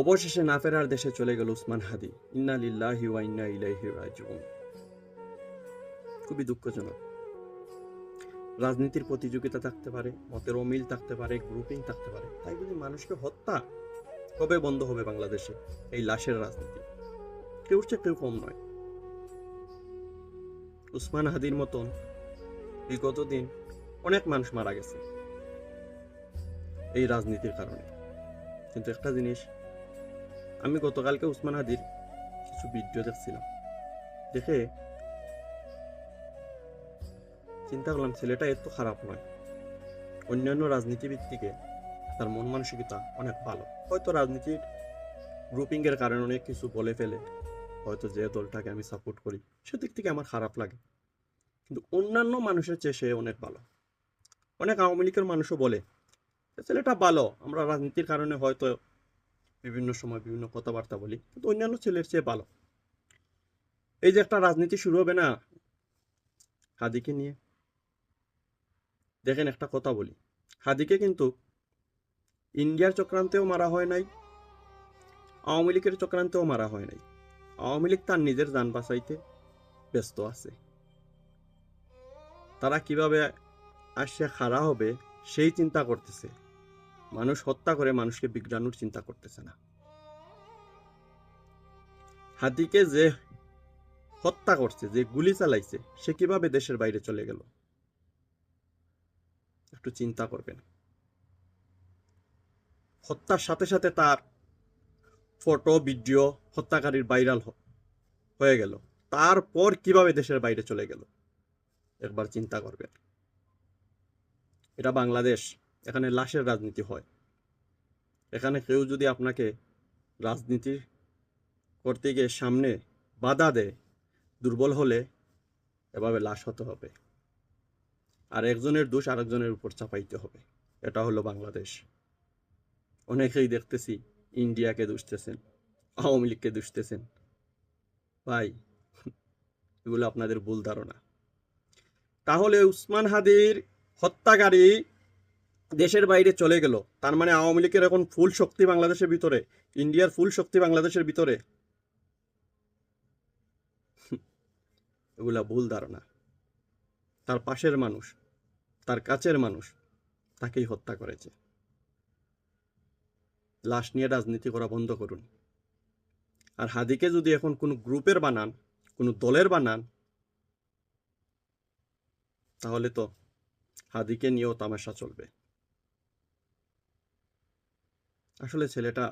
অবশেষে না ফেরার দেশে চলে গেল উসমান হাদি। ইন্না লিল্লাহি ওয়া ইন্না ইলাইহি রাজিউন। খুবই দুঃখজনক। রাজনীতির প্রতিযোগিতা থাকতে পারে, মতের অমিল থাকতে পারে, গ্রুপিং থাকতে পারে, তাই যদি মানুষকে হত্যা কবে বন্ধ হবে বাংলাদেশে? এই লাশের রাজনীতি কেউ চেয়ে কেউ কম নয়। উসমান হাদির মতন বিগত দিন অনেক মানুষ মারা গেছে এই রাজনীতির কারণে। কিন্তু একটা জিনিস, আমি গতকালকে উসমান হাদির কিছু ভিডিও দেখছিলাম, দেখে চিন্তা করলাম ছেলেটা এত খারাপ নয়। অন্যান্য রাজনীতিবিদ থেকে তার মন মানসিকতা অনেক ভালো। হয়তো রাজনীতির গ্রুপিং এর কারণে অনেক কিছু বলে ফেলে, হয়তো যে দলটাকে আমি সাপোর্ট করি সেদিক থেকে আমার খারাপ লাগে, কিন্তু অন্যান্য মানুষের চেয়ে সে অনেক ভালো। অনেক আওয়ামী লীগের মানুষও বলে ছেলেটা ভালো, আমরা রাজনীতির কারণে হয়তো বিভিন্ন সময় বিভিন্ন কথাবার্তা বলি, কিন্তু অন্যান্য ছেলের চেয়ে ভালো। এই যে একটা রাজনীতি শুরু হবে না হাদিকে নিয়ে, দেখেন একটা কথা বলি, হাদিকে কিন্তু ইন্ডিয়ার চক্রান্তেও মারা হয় নাই, আওয়ামী লীগের চক্রান্তেও মারা হয় নাই। আওয়ামী লীগ তার নিজের যান বাঁচাইতে ব্যস্ত আছে, তারা কিভাবে আসে খাড়া হবে সেই চিন্তা করতেছে। মানুষ হত্যা করে মানুষকে বিগড়ানোর চিন্তা করতেছে না। হাদিকে যে হত্যা করছে, যে গুলি চালাইছে, সে কিভাবে দেশের বাইরে চলে গেল একটু চিন্তা করবেন। হত্যার সাথে সাথে তার ফটো ভিডিও হত্যাকারীর ভাইরাল হয়ে গেল, তারপর কিভাবে দেশের বাইরে চলে গেল একবার চিন্তা করবেন। এটা বাংলাদেশ, এখানে লাশের রাজনীতি হয়। এখানে কেউ যদি আপনাকে রাজনীতি করতে গিয়ে সামনে বাধা দেয়, দুর্বল হলে এভাবে লাশ হতে হবে, আর একজনের দোষ আরেকজনের উপর চাপাইতে হবে। এটা হলো বাংলাদেশ। অনেকেই দেখতেছি ইন্ডিয়াকে দুষতেছেন, আওয়ামী লীগকে দুষতেছেন। ভাই, এগুলো আপনাদের ভুল ধারণা। তাহলে উসমান হাদির হত্যাকারী দেশের বাইরে চলে গেল, তার মানে আওয়ামী লীগের এখন ফুল শক্তি বাংলাদেশের ভিতরে, ইন্ডিয়ার ফুল শক্তি বাংলাদেশের ভিতরে? এগুলা ভুল ধারণা। তার পাশের মানুষ, তার কাছের মানুষ তাকেই হত্যা করেছে। লাশ নিয়ে রাজনীতি করা বন্ধ করুন। আর হাদিকে যদি এখন কোনো গ্রুপের বানান, কোনো দলের বানান, তাহলে তো হাদিকে নিয়েও তামাশা চলবে। আসলে ছেলেটা